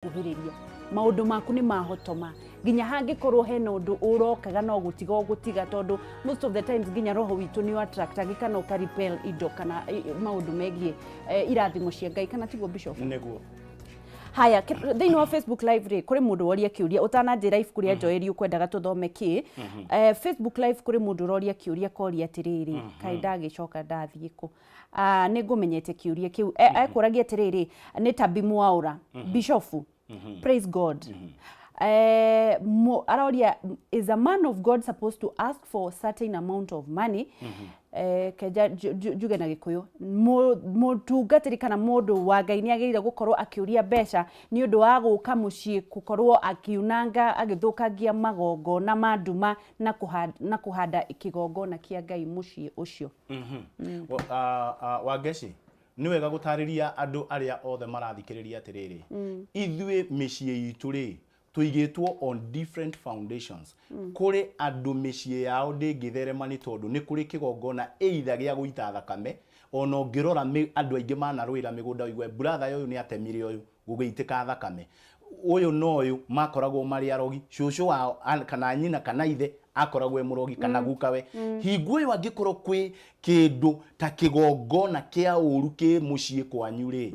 kuhiriria maundu maku ni mahotoma ginya hangikorwo hena undu urokaga no gutiga tondu most of the times ginya roho witu ni attract agikana ukaripel indo kana maundu megie irathimo cia Ngai kana tiguo bishop neguo. Haya thini wa Facebook live ri kuri mundu woria kiuria utananjira ifu kuria Joeli ukwendaga tuthome ki Facebook live kuri mundu roria kiuria koria atiriri kai ndagicoka ndathie ku nigumenyete kiuria kiu ekuragia atiriri ni tabimu aura bishofu praise God aroria is a man of God supposed to ask for a certain amount of money keja juge na gikuyu mutungatiri kana mundu wa Ngai ni ageire gukorwo akiuria mbeca ni undu wa guka mucii gukorwo akiunanga agithukagia magongo na manduma na kuhanda ikigongona kia Ngai mucii ucio. Wangeci ni wega gutariria andu aria othe marathikiriria atiriri ithuĩ mĩciĩ itu ri tuigitwo on different foundations kuri andu mĩciĩ yao ndĩngĩtherema ni tondu ni kuri kigongona either gĩa guita thakame ona ngirora andu aingi manarũira migunda igwe brother uyu ni atemire uyu gũgĩitĩka thakame uyu no uyu makoragwo mari arogi cucu wao kana nyina kana ithe akoragwo murogi kana gukawe hingo iyo angikorwo kwi kindu ta kigongona kia uru ki mucii kwanyu ri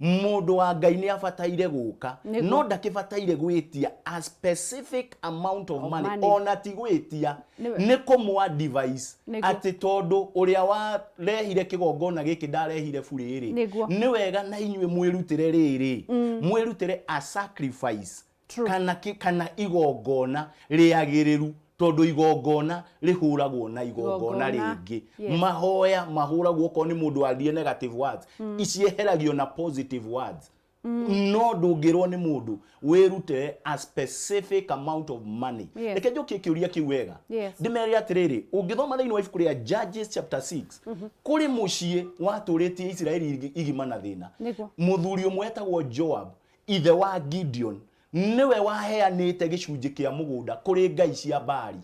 mundu wa Ngai ni abataire guka no ndakibataire gwitia a specific amount of money ona ti gwitia ni kumwa device ati tondu uria wa rehire kigongona giki ndarehire buri ri ni wega na inywe mwirutire riri mwirutire a sacrifice kana igongona riagiriru tondu igongona rihuragwo na igongona ringi mahoya mahuragwo ko ni mundu arie negative words icieheragio na positive words no ndungirwo ni mundu wirute a specific amount of money reke njokie kiuria kiu wega ndimeri atiriri ungithoma thini wa ibuku ria Judges chapter 6 kuri mucii waturitie Israeli igima na thina muthuri umwe etagwo Joab ithe wa Gideon niwe waheanite gicunji kia mugunda kuri ngai cia Bali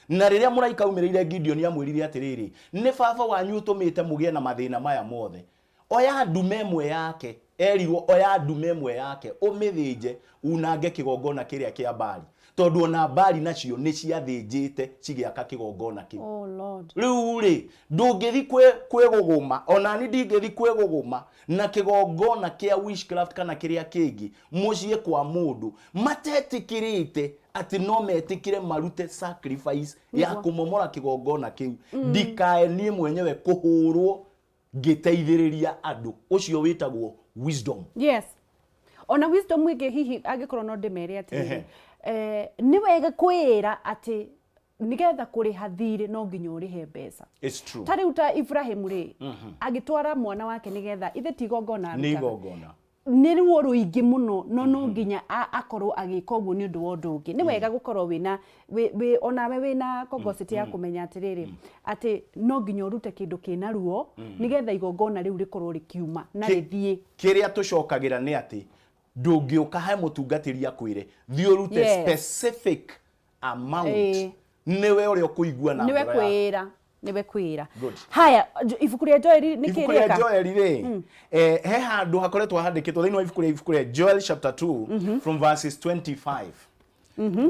na riria muraika umirire Gideon amwirire atiriri ni baba wanyu utumite mugie na mathina maya mothe oya ndume mwe yake erirwo oya ndume mwe yake umithinje unange kigongona kiria kia Bali tondu ona Bali nacio ni ciathinjite cigiaka kigongona ki riu ri ndungithi kweguguma ona ni ndingithi kweguguma na kigongona kia witchcraft kana kiria kingi mucii kwa mundu matetikirite ati no metikire marute sacrifice ya kumomora kigongona kiu ndikae nie mwenyewe kuhurwo ngiteithiriria andu ucio witagwo wisdom. Yes, ona wisdom wige hihi agikorwo no ndimere ati ni wega kwira ati nigetha kuriha thiri no nginya urihe mbeca. It's true. Tari uta Ibrahim ri agitwara mwana wake nigetha ithe tigongona ni gongona ni ruo ruingi muno no nginya akorwo agika uguo ni undu wa undu ungi ni wega gukorwo wina onawe wina kongositi ya kumenya atiriri ati no nginya urute kindu kina ruo nigetha igongona riu rikorwo rikiuma na rithie kiria tucokagira ni ati ndungiuka he mutungatiri akwire thiurute specific amount niwe uri okuigua na niwe kwira haya ibuku ria Joeli nikireka ibuku ria Joeli ri he handu hakoretwo handikitwo thini wa ibuku ria Joel chapter 2 from verses 25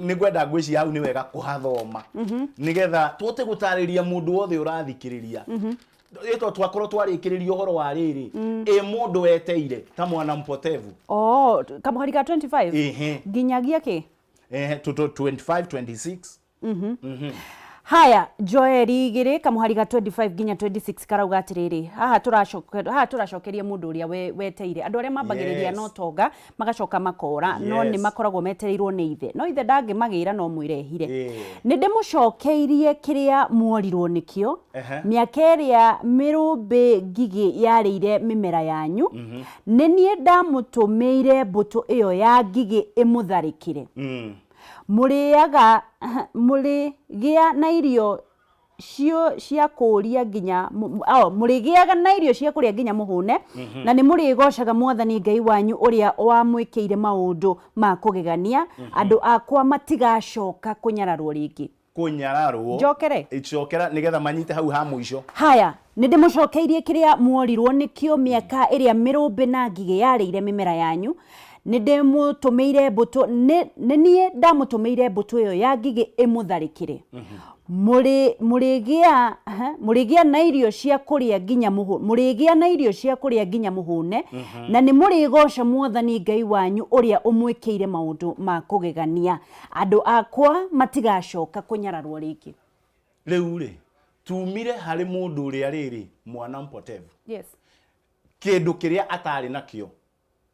nigwenda ngwici hau ni wega kuhathoma nigetha twote gutariria mundu wothe urathikiriria ito twakorwo twarikiriria uhoro wa riri mundu weteire ta mwana mpotevu kamuharika 25 ginyagia ki to 25 26 haya Joeli gire kamuharika 25 ginya 26 karauga atiriri haha turacokeria mundu uria weteire andu aria mambagiriria no tonga magacoka makora no ni makoragwo metereirwo ni ithe no ithe ndangimagira no mwirehire ni ndimucokeirie kiria mworirwo nikio miaka iria mirumbi ngigi yarire mimera yanyu ni nie ndamutumeire mbuto iyo ya ngigi imutharikire muriaga murigia na irio cia kuria ginya murigiaga na irio cia kuria ginya muhune na ni murigocaga mwathani Ngai wanyu uria wamwikiire maundu ma kugegania andu akwa matigacoka kunyararwo ringi njokere icokera nigetha manyite hau ha muico haya nindimucokeirie kiria mworirwo nikio miaka iria mirumbi na ngigi yarire mimera yanyu nindemutumeire mbuto nie ndamutumeire mbuto iyo ya ngigi imutharikire murigia na irio cia kuria nginya muhune na ni murigoca Mwathani Ngai wanyu uria umwikiire maundu ma kugegania andu akwa matigacoka kunyararwo ringi. Riu ri tumire hari mundu uria riri mwana mpotevu. Yes. Kindu kiria atari nakio,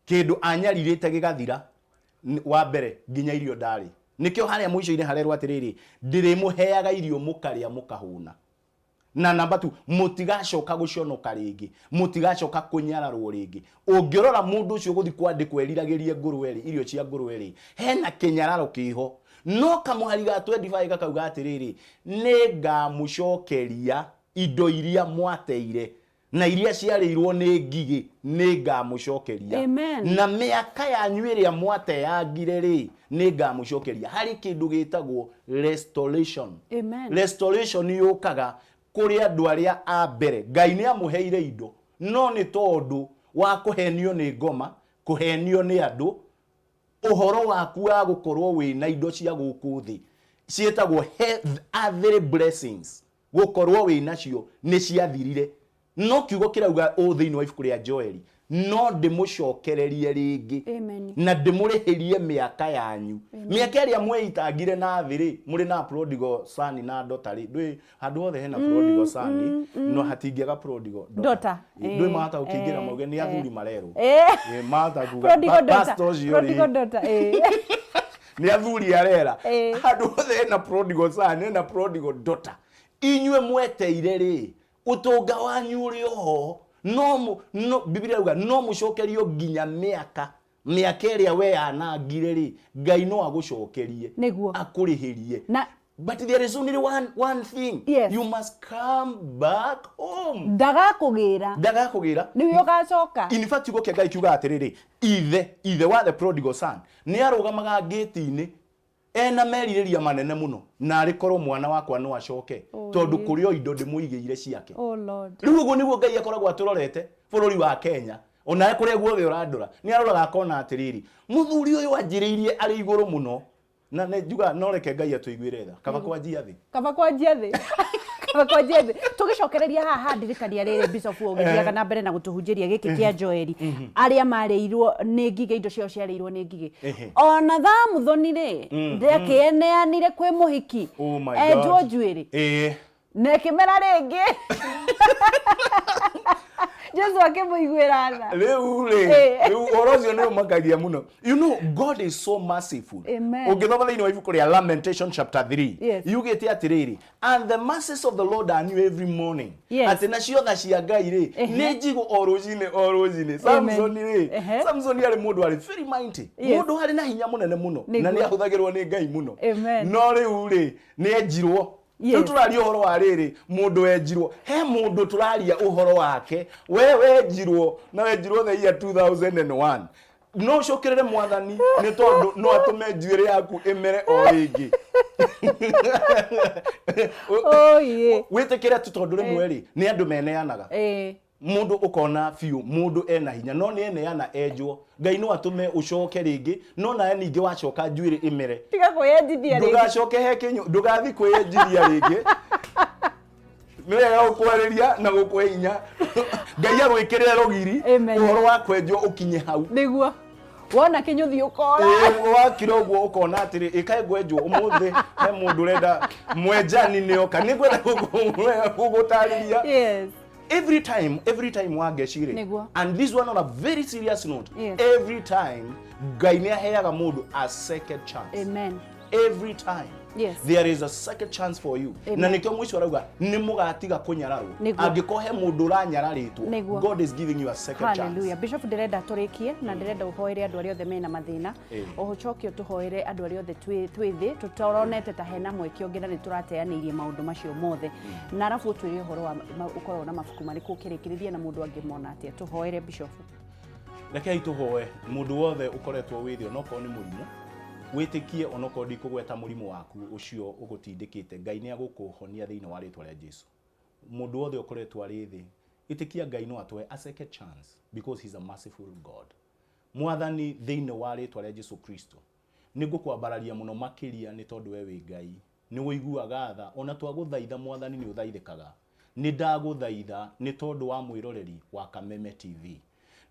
kindu anyaririte gigathira wa mbere nginya irio ndari. Nikio haria mwisho-ini harerwo atiriri ndirimuheaga irio mukaria mukahuna. Na namba 2 mutigacoka guconoka ringi, mutigacoka kunyararwo ringi. Ungirora mundu ucio guthi kwandikwo eriragirie ngurweri irio cia ngurweri hena kinyararo kiho. No kamuhari ga 25 gakauga atiriri ningamucokeria indo iria mwateire na iria ciarirwo ni ngigi ningamucokeria. Na miaka yanyu iria mwateyangire ri ningamucokeria. Hari kindu gitagwo restoration. Amen. Restoration yukaga kuri andu aria a mbere Ngai ni amuheire indo no ni tondu wa kuhenio ni ngoma, kuhenio ni andu, uhoro waku wa gukorwo wina indo cia guku thi cietagwo other blessings gukorwo wina cio ni ciathirire. No kiugo kirauga thiini wa ibuku ria Joeli no ndimucokererie ringi na ndimurihirie miaka yanyu. Miaka iria mweitangire na thiri muri na prodigal son na daughter ri ndui handu hothe hena prodigal son no hatingiaga prodigal daughter. Ndui mahata ukingira mauge ni athuri marero mahata kuga pastors prodigal daughter ni athuri arera handu hothe hena prodigal son na prodigal daughter. Inywe mweteire ri utonga wanyu uri ho no Biblia uga no mucokerio nginya miaka iria we anangire ri Ngai no agucokerie akurihirie. But there is only one thing. Yes. You must come back home. Ndagakugira niwe ugacoka. In fact ugo Ngai kiuga atiriri ithe wa the prodigal son ni arugamaga gate-ini ena meririria manene muno na arikorwo mwana wakwa no acoke tondu kurio indo ndimuigiire ciake. Oh Lord. Riu ugo niguo Ngai akoragwo aturorete bururi wa Kenya ona kuria guothe urandura ni aroraga akona atiriri muthuri uyu anjiriirie ari iguru muno na ne juga no reke Ngai atuiguire tha kaba kwanjia thi tugicokereria haha ndirikania riri Bishop ugithiaga na mbere na gutuhunjiria giki kia Joeli aria mareirwo ni ngige indo cio ciareirwo ni ngige ona Thamuthoni ri ndekineanire kwi muhiki enjwo njuiri nekimera ringi Jesu akimuiguira tha riu orocio ni umakagia muno. You know God is so merciful. Ungithoma thiini wa ibuku ria Lamentation chapter 3 yugite atiriri and the mercies of the Lord are new every morning. Ati nacio tha cia Ngai ri ni njigu orocine. Samson ari mundu ari very mighty, mundu ari na hinya munene muno na ni ahuthagirwo ni Ngai muno. No riu ri ni enjirwo. Turaria uhoro wa riri mundu enjirwo he mundu turaria uhoro wake we enjirwo na wenjirwo the year 2001 no cokerere Mwathani ni tondu no atume njuire yaku imere o ringi. Witikire tutondu rimwe ri ni andu meneanaga mundu ukona fiu mundu ena hinya no ni eneana enjwo Ngai no atume ucoke ringi no na ningi wacoka njuire imere tiga kuyenjithia ringi ndugacoke he kinyu ndugathi kuyenjithia ringi niwega gukwariria na gukwinya Ngai agwikirira rogiri uhoro wa kwenjwo ukinye hau niguo wona kinyuthi ukora wakira uguo ukona atiri ikae gwenjwo umuthi he mundu renda mwenjani nioka nigwenda gugutariria. Every time wageshire and this one on a very serious note, every time Ngai ni aheaga mundu a second chance. Amen. Every time there is a second chance for you. Na nikyo mwisho arauga ni mugatiga kunyararwo angikohe mundu ranyararitwo God is giving you a second chance. Hallelujah. Bishop ndirenda turikie na ndirenda uhoere andu aria othe mena mathina uhucokio tuhoere andu aria othe twithi tutoronete ta hena mwekio ngira ni turateanirie maundu macio mothe na arafu twiri uhoro wa ukorwo na mafuku mariku ukirikiriria na mundu angimona atia tuhoere Bishop. Rekei tuhoe mundu wothe ukoretwo withio noko ni murimu witikie onoko ndikugweta murimu waku ucio ugutindikite Ngai ni agukuhonia thiini wa ritwa ria Jesu. Mundu wothe ukoretwo ari thi itikia Ngai no atwe a second chance because he's a merciful God. mwathani thiine wa ritwa ria Jesu Kristo nigukwambararia muno makiria ni tondu we wi Ngai ni wiguaga tha ona twaguthaitha mwathani ni uthaithikaga ni ndaguthaitha ni tondu wa mwiroreri wa Kameme TV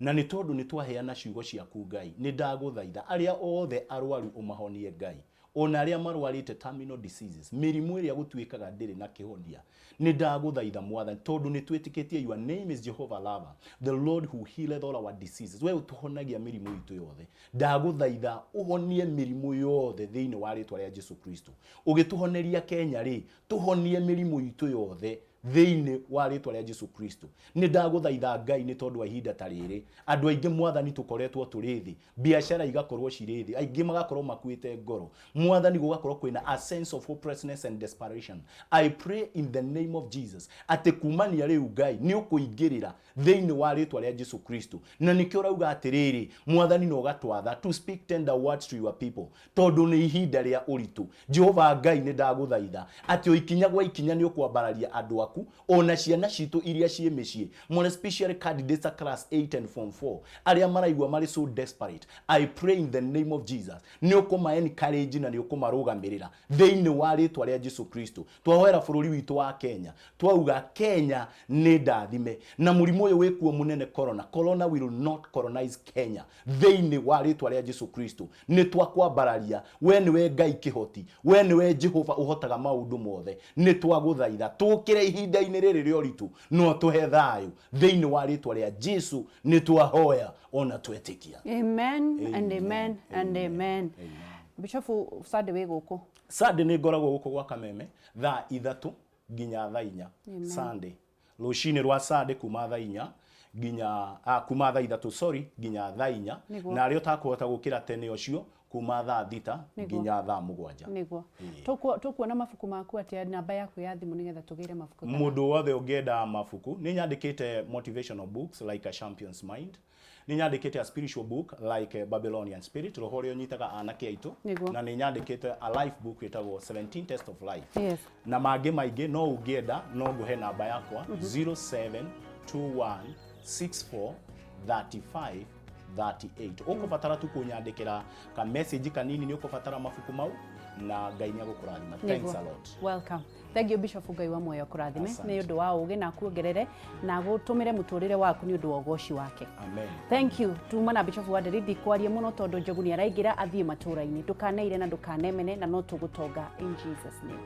na ni tondu ni twaheana ciugo ciaku Ngai ni ndaguthaitha aria othe arwaru umahonie Ngai ona aria marwarite terminal diseases mirimu iria gutuikaga ndiri na kihonia ni ndaguthaitha mwathani tondu ni twitikitie your name is Jehovah Lover, the Lord who healeth all our diseases. We utuhonagia mirimu itu yothe ndaguthaitha uhonie mirimu yothe thiini wa ritwa ria Jesu Kristo ugituhoneria Kenya ri tuhonie mirimu itu yothe thiini wa ritwa ria Jesu Kristo ni ndaguthaitha Ngai ni tondu wa ihinda ta riri andu aingi mwathani tukoretwo turithi biashara igakorwo cirithi aingi magakorwo makuite ngoro mwathani gugakorwo kwina a sense of hopelessness and desperation. I pray in the name of Jesus ati kumania riu Ngai ni ukuingirira thiini wa ritwa ria Jesu Kristo na nikio rauga atiriri mwathani no gatwatha to speak tender words to your people tondu ni ihinda ria uritu Jehova Ngai ni ndaguthaitha ati oikinya gwa ikinya ni ukwambararia andu aku ona ciana citu iria cie micii more especially candidates class 8 and form 4 aria maraigwa mari so desperate. I pray in the name of Jesus ni ukuma encourage na ni ukumarugamirira thiini wa ritwa ria Jesu Kristo twahoera bururi witu wa Kenya twauga Kenya ni ndathime na murimu uyu wikuo munene corona will not colonize Kenya thiini wa ritwa ria Jesu Kristo ni twakwambararia we ni we Ngai kihoti we ni we Jehova uhotaga maundu mothe ni twaguthaitha tukire ihinda-ini riri rioritu no tuhe thayu thiini wa ritwa ria Jesu ni twahoya ona twetikia. Amen and amen and amen. Bishop Sade we guku Sade ni ngoragwo guku gwa Kameme thaa 3 nginya thaa 4 Sunday rucini rwa Sade kuma thaa 4 nginya kuma thaa 3 nginya thaa 4 na rio takuhota gukira tene ucio kuma thaa 6 nginya thaa 7 niguo tukuona mafuku maku ati namba yaku ya thimu nigetha tugire mafuku mundu wothe ungienda mafuku ni nyandikite motivational books like A Champion's Mind ni nyandikite a spiritual book like Babylonian Spirit roho rio nyitaga anake aitu na ni nyandikite a life book itagwo 17 Test of Life. Yes. Na mangi maingi no ungienda no nguhe namba yakwa 0721643538 ukubatara tu kunyandikira ka message kanini ni ukubatara mafuku mau na Ngai ni agukurathima. Thanks a lot. Welcome. Thank you Bishop Ngai wa moyo kurathime ni undu wa ugi na kuongerere na gutumire muturire waku ni undu wa ugoci wake. Amen. Thank you. Tumana Bishop wa Deridi kwaria muno tondu Njogu ni araigira athie matura-ini ndukaneire na ndukanemene na no tugutonga in Jesus name.